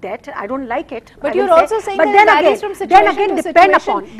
that I don't like it, but you're also saying that it varies from situation to situation.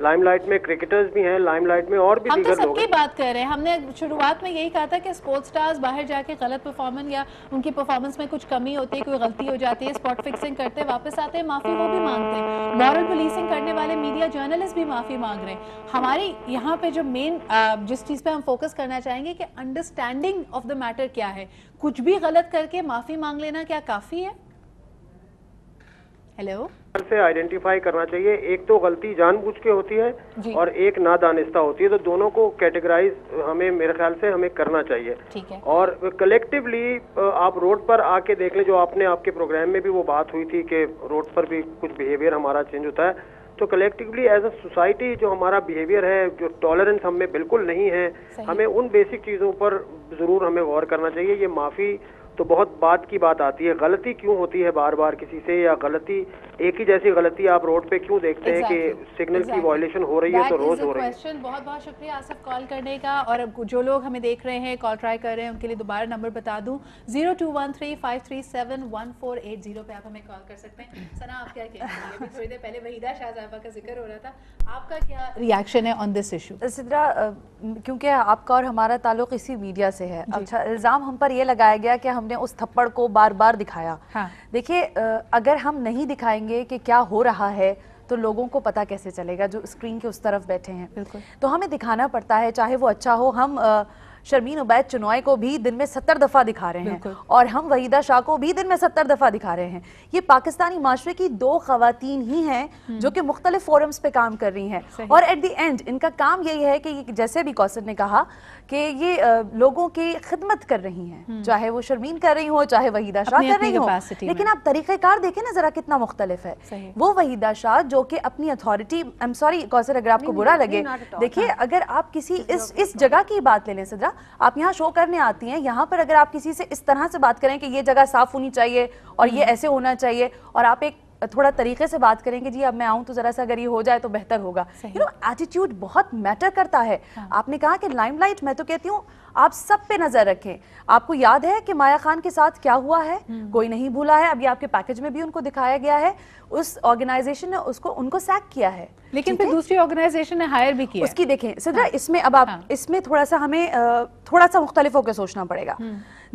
Lime light میں cricketers بھی ہیں, لائم light میں اور بھی ہم تو دیگر سب لوگ کی ہیں. بات کر رہے ہیں. ہم نے شروعات میں یہی کہا تھا کہ اسپورٹس سٹارز باہر جا کے غلط پرفارمنس یا ان کی پرفارمنس میں کچھ کمی ہوتی ہے, کوئی غلطی ہو جاتی ہے, اسپاٹ فکسنگ کرتے واپس آتے ہیں, معافی وہ بھی مانگتے ہیں. مورل پولیسنگ کرنے والے میڈیا جرنلسٹ بھی معافی مانگ رہے ہیں. ہماری یہاں پہ جو مین جس چیز پہ ہم فوکس کرنا چاہیں گے کہ انڈرسٹینڈنگ آف دا میٹر کیا ہے. کچھ بھی غلط کر کے معافی مانگ لینا کیا کافی ہے؟ ہیلو سے آئیڈینٹیفائی کرنا چاہیے. ایک تو غلطی جان بوجھ کے ہوتی ہے اور ایک نادانستہ ہوتی ہے, تو دونوں کو کیٹیگرائز ہمیں میرے خیال سے ہمیں کرنا چاہیے. اور کلیکٹیولی آپ روڈ پر آ کے دیکھ لیں, جو آپ نے آپ کے پروگرام میں بھی وہ بات ہوئی تھی کہ روڈ پر بھی کچھ بیہیویئر ہمارا چینج ہوتا ہے, تو کلیکٹیولی ایز اے سوسائٹی جو ہمارا بیہیویئر ہے, جو ٹالرنس ہم میں بالکل نہیں ہے, ہمیں ان بیسک چیزوں پر ضرور ہمیں غور کرنا چاہیے. یہ معافی تو بہت بات کی بات آتی ہے, غلطی کیوں ہوتی ہے بار بار کسی سے, یا غلطی ایک ہی جیسی غلطی آپ روڈ پہ کیوں دیکھتے ہیں کہ سگنل کی وائلیشن ہو رہی ہے تو روز ہو رہی ہے. بہت بہت شکریہ آصف کال کرنے کا. اور جو لوگ ہمیں دیکھ رہے ہیں کال ٹرائی کر رہے ہیں ان کے لیے دوبارہ نمبر بتا دوں 0213537140 پہ آپ ہمیں کال کر سکتے ہیں. ثنا آپ کیا کہیں گے؟ ابھی تھوڑی دیر پہلے وحیدہ شاہ صاحبہ کا ذکر ہو رہا تھا, آپ کا کیا ریاکشن ہے آن دس ایشو؟ سدرا, کیونکہ آپ کا اور ہمارا تعلق اسی میڈیا سے ہے, اچھا الزام ہم پر یہ لگایا گیا کہ ہم نے اس تھپڑ کو بار بار دکھایا. دیکھیے اگر ہم نہیں دکھائیں گے کہ کیا ہو رہا ہے تو لوگوں کو پتا کیسے چلے گا جو اسکرین کے اس طرف بیٹھے ہیں. تو ہمیں دکھانا پڑتا ہے, چاہے وہ اچھا ہو. ہم شرمین عبید چنوائے کو بھی دن میں 70 دفعہ دکھا رہے ہیں اور ہم وحیدہ شاہ کو بھی دن میں 70 دفعہ دکھا رہے ہیں. یہ پاکستانی معاشرے کی 2 خواتین ہی ہیں جو کہ مختلف فورمز پہ کام کر رہی ہیں, اور ایٹ دی اینڈ ان کا کام یہی ہے کہ جیسے بھی کوثر نے کہا کہ یہ لوگوں کی خدمت کر رہی ہیں, چاہے وہ شرمین کر رہی ہو چاہے وحیدہ شاہ کر رہی ہو. لیکن آپ طریقہ کار دیکھیں نا ذرا کتنا مختلف ہے. وہ وحیدہ شاہ جو کہ اپنی اتھارٹی, ایم سوری کوثر اگر آپ کو برا لگے, دیکھیے اگر آپ کسی اس جگہ کی بات لے لیں صدرا, آپ یہاں شو کرنے آتی ہیں, یہاں پر اگر آپ کسی سے اس طرح سے بات کریں کہ یہ جگہ صاف ہونی چاہیے اور یہ ایسے ہونا چاہیے, اور آپ ایک تھوڑا طریقے سے بات کریں کہ جی اب میں آؤں تو ذرا سا اگر یہ ہو جائے تو بہتر ہوگا. ایٹیٹیوڈ بہت میٹر کرتا ہے. آپ نے کہا کہ لائم لائٹ, میں تو کہتی ہوں آپ سب پہ نظر رکھیں. آپ کو یاد ہے کہ مایا خان کے ساتھ کیا ہوا ہے؟ کوئی نہیں بھولا ہے. ابھی آپ کے پیکج میں بھی ان کو دکھایا گیا ہے. اس آرگنائزیشن نے ان کو سیک کیا ہے, لیکن پھر دوسری آرگنائزیشن نے ہائر بھی کیا. اس کی دیکھیں صدرا, اس میں اب آپ اس میں تھوڑا سا ہمیں تھوڑا سا مختلف ہو کے سوچنا پڑے گا.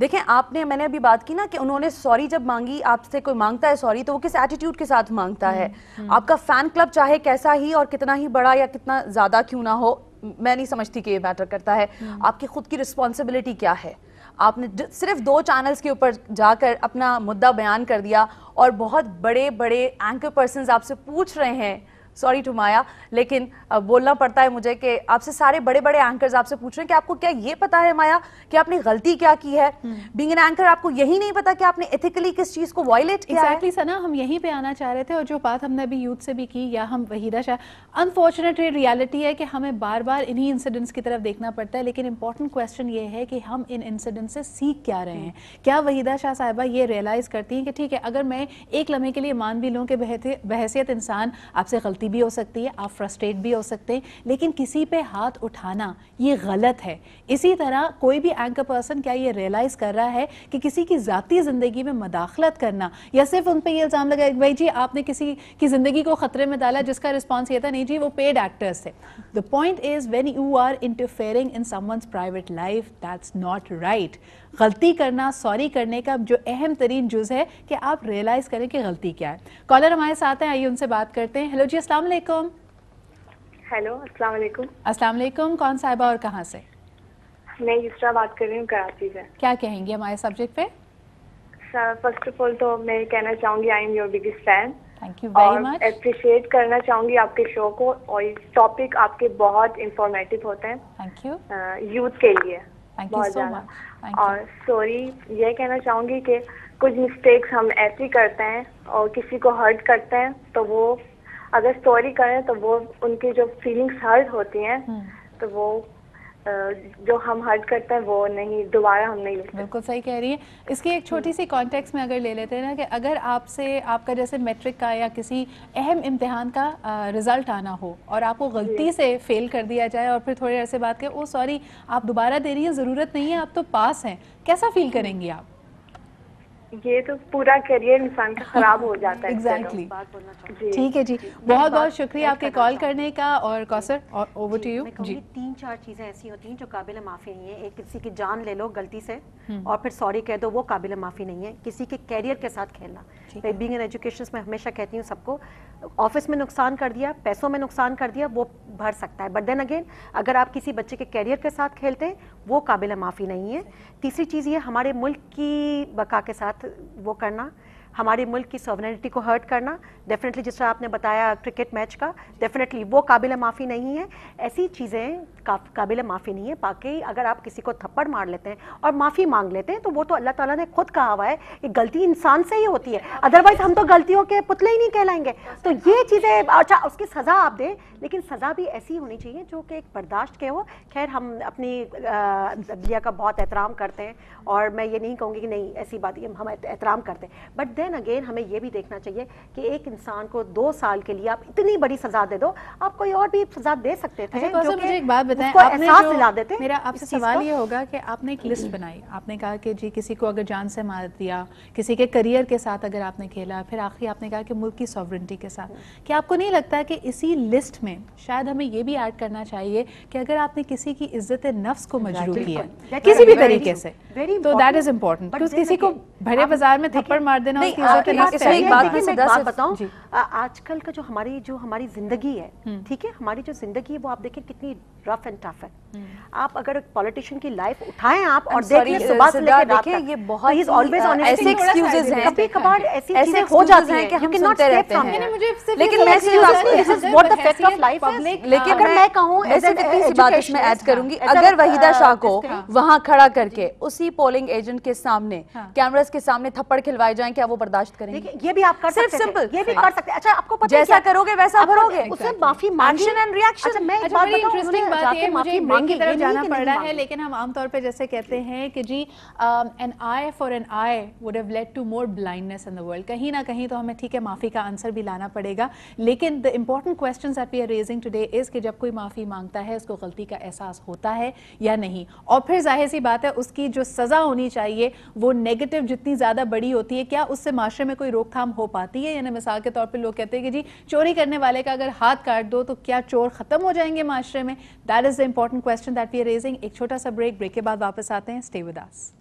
دیکھیں آپ نے, میں نے ابھی بات کی نا کہ انہوں نے سوری جب مانگی, آپ سے کوئی مانگتا ہے سوری تو وہ کس ایٹیٹیوڈ کے ساتھ مانگتا ہے. آپ کا فین کلب چاہے کیسا ہی اور کتنا ہی بڑا یا کتنا زیادہ کیوں نہ ہو, میں نہیں سمجھتی کہ یہ میٹر کرتا ہے. آپ کی خود کی رسپانسبلٹی کیا ہے؟ آپ نے صرف 2 چینلز کے اوپر جا کر اپنا مدعا بیان کر دیا, اور بہت بڑے بڑے اینکر پرسنز آپ سے پوچھ رہے ہیں, سوری ٹو مایا لیکن بولنا پڑتا ہے مجھے کہ آپ سے سارے بڑے بڑے اینکرز آپ سے پوچھ رہے ہیں کہ آپ کو کیا یہ پتا ہے مایا کہ آپ نے غلطی کیا کی ہے؟ بینگ این اینکر آپ کو یہی نہیں پتا کہ آپ نے ایتھیکلی کس چیز کو وائلیٹ کیا ہے؟ ایگزیکٹلی ثنا, ہم یہیں پہ آنا چاہ رہے تھے, اور جو بات ہم نے ابھی یوتھ سے بھی کی یا ہم وحیدہ شاہ, انفارچونیٹلی ریالٹی ہے کہ ہمیں بار بار انہی انسیڈنٹس کی طرف دیکھنا پڑتا ہے. لیکن امپورٹنٹ کویسچن یہ ہے کہ ہم ان انسیڈنٹ سے سیکھ کیا رہے ہیں. کیا وحیدہ شاہ صاحبہ یہ ریئلائز کرتی ہیں کہ ٹھیک ہے اگر میں ایک لمحے کے لیے مان بھی لوں کہ بحیثیت انسان آپ سے غلطی بھی ہو سکتی ہے, آپ فرسٹریٹ بھی ہو سکتے ہیں, لیکن کسی پہ ہاتھ اٹھانا یہ غلط ہے. اسی طرح کوئی بھی اینکر پرسن کیا یہ ریئلائز کر رہا ہے کہ کسی کی ذاتی زندگی میں مداخلت کرنا یا صرف ان پہ یہ الزام لگا کہ بھائی جی آپ نے کسی کی زندگی کو خطرے میں ڈالا, جس کا رسپانس یہ تھا نہیں جی وہ پیڈ ایکٹرز تھے. The point is when you are interfering in someone's private life, that's not right. غلطی کرنا, سوری کرنے کا جو اہم ترین جز ہے کہ آپ ریئلائز کریں کہ غلطی کیا ہے. کالر ہمارے ساتھ ہیں, آئیے ان سے بات کرتے ہیں. ہیلو جی, السلام علیکم. ہیلو السلام علیکم. السلام علیکم, کون صاحبہ اور کہاں سے؟ میں یسرا بات کر رہی ہوں کراچی سے. کیا کہیں گے ہمارے سبجیکٹ پہ؟ سر فرسٹ آف آل تو میں کہنا چاہوں گی I am your biggest fan. Thank you very much. اور اپریشیٹ کرنا چاہوں گی آپ کے شو کو, اور ٹاپک آپ کے بہت انفارمیٹیو ہوتے ہیں. Thank you. یوتھ کے لیے بہت زیادہ. اور سوری یہ کہنا چاہوں گی کہ کچھ مسٹیکس ہم ایسی کرتے ہیں اور کسی کو ہرٹ کرتے ہیں, تو وہ اگر سوری کریں تو وہ ان کی جو فیلنگس ہرٹ ہوتی ہیں تو وہ جو ہم ہرٹ کرتے ہیں وہ نہیں دوبارہ ہم نہیں لیتے. بالکل صحیح کہہ رہی ہیں. اس کی ایک چھوٹی سی کانٹیکس میں اگر لے لیتے ہیں نا کہ اگر آپ سے آپ کا جیسے میٹرک کا یا کسی اہم امتحان کا رزلٹ آنا ہو اور آپ کو غلطی سے فیل کر دیا جائے اور پھر تھوڑے عرصے بعد کہ او سوری آپ دوبارہ دے رہی ہیں, ضرورت نہیں ہے, آپ تو پاس ہیں, کیسا فیل کریں گی آپ؟ یہ تو پورا کیریئر انسان کا خراب ہو جاتا ہے. ایگزیکٹلی. ٹھیک ہے جی, بہت بہت شکریہ آپ کے کال کرنے کا. اور کوثر, اوور ٹو یو. جی, 3-4 چیزیں ایسی ہوتی ہیں جو قابل معافی نہیں ہیں. ایک, کسی کی جان لے لو غلطی سے اور پھر سوری کہہ دو, وہ قابل معافی نہیں ہے. کسی کے کیریئر کے ساتھ کھیلنا, بینگ ان ایجوکیشن میں ہمیشہ کہتی ہوں سب کو, آفس میں نقصان کر دیا, پیسوں میں نقصان کر دیا, وہ بھر سکتا ہے, بٹ دین اگین اگر آپ کسی بچے کے کیریئر کے ساتھ کھیلتے ہیں وہ قابل معافی نہیں ہے. تیسری چیز یہ, ہمارے ملک کی بقا کے ساتھ وہ کرنا, ہمارے ملک کی سوورنٹی کو ہرٹ کرنا, ڈیفینیٹلی جس طرح آپ نے بتایا کرکٹ میچ کا, ڈیفینیٹلی وہ قابل معافی نہیں ہے. ایسی چیزیں قابل معافی نہیں ہے. باقی اگر آپ کسی کو تھپڑ مار لیتے ہیں اور معافی مانگ لیتے ہیں تو وہ تو اللہ تعالیٰ نے خود کہا ہوا ہے کہ غلطی انسان سے ہی ہوتی ہے, ادروائز ہم تو غلطیوں کے پتلے ہی نہیں کہلائیں گے. تو یہ چیزیں, اچھا اس کی سزا آپ دیں, لیکن سزا بھی ایسی ہونی چاہیے جو کہ ایک برداشت کے ہو. خیر ہم اپنی عدلیہ کا بہت احترام کرتے ہیں اور میں یہ نہیں کہوں گی کہ نہیں ایسی بات, ہم احترام کرتے ہیں, بٹ دین اگین ہمیں یہ بھی دیکھنا چاہیے کہ ایک انسان کو 2 سال کے لیے آپ اتنی بڑی سزا دے دو, آپ کوئی اور بھی سزا دے سکتے تھے. مجھے ایک بات بتائیں, آپ نے جو, میرا آپ سے سوال یہ ہوگا کہ آپ نے ایک لسٹ بنائی, آپ نے کہا کہ جی کسی کو اگر جان سے مار دیا, کسی کے کریئر کے ساتھ اگر آپ نے کھیلا, پھر آخری آپ نے کہا کہ ملک کی سوورنٹی کے ساتھ, کیا آپ کو نہیں لگتا کہ اسی لسٹ میں شاید ہمیں یہ بھی ایڈ کرنا چاہیے کہ اگر آپ نے کسی کی عزت نفس کو مجروح کیا کسی بھی طریقے سے, تو دیٹ از امپورٹنٹ. کسی کو بھرے بازار میں تھپڑ مار دینا, اس کی عزت نفس. ایک بات بتاؤں, آج کل کا جو ہماری زندگی ہے, ٹھیک ہے, ہماری جو زندگی ہے وہ آپ دیکھیں کتنی رف اینڈ ٹف ہے. آپ اگر ایک پولیٹیشین کی لائف اٹھائیں آپ اور دیکھیں صبح سے لے کے رات تک, یہ بہت ایسے ایکسکیوزز ہیں, کبھی کبھار ایسی چیزیں ہو جاتی ہیں کہ ہم سنتے رہتے ہیں, لیکن میں what the fact of life is. لیکن اگر میں کہوں ایسے سی بات اس میں ایڈ کروں گی, اگر وحیدہ شاہ کو وہاں کھڑا کر کے اسی پولنگ ایجنٹ کے سامنے کیمراز کے سامنے تھپڑ کھلوائے جائیں, کیا وہ برداشت کریں گے؟ یہ بھی آپ کر سکتے ہیں, سمپل, یہ بھی کر سکتے ہیں. اچھا آپ کو پتہ جیسا کرو گے ویسا بھرو گے, اسے معافی مانگی, ایکشن اینڈ ری ایکشن. میں ایک بات بتاؤں, مجھے بریک کی طرف جانا پڑ رہا ہے, لیکن ہم عام طور پہ جیسے کہتے ہیں کہ جی an eye for an eye would have led to more blindness in the world. کہیں نہ کہیں تو ہمیں ٹھیک ہے معافی کا آنسر بھی لانا پڑے گا, لیکن the important questions that we are raising today is کہ جب کوئی معافی مانگتا ہے اس کو غلطی کا احساس ہوتا ہے یا نہیں, اور پھر ظاہر سی بات ہے اس کی جو سزا ہونی چاہیے وہ نیگیٹو جتنی زیادہ بڑی ہوتی ہے, کیا اس سے معاشرے میں کوئی روک تھام ہو پاتی ہے؟ یعنی مثال کے طور پہ لوگ کہتے ہیں کہ جی چوری کرنے والے کا اگر ہاتھ کاٹ دو تو کیا چور ختم ہو جائیں گے معاشرے میں؟ That is the important question that we are raising. ایک چھوٹا سا بریک کے بعد واپس آتے ہیں. Stay with us.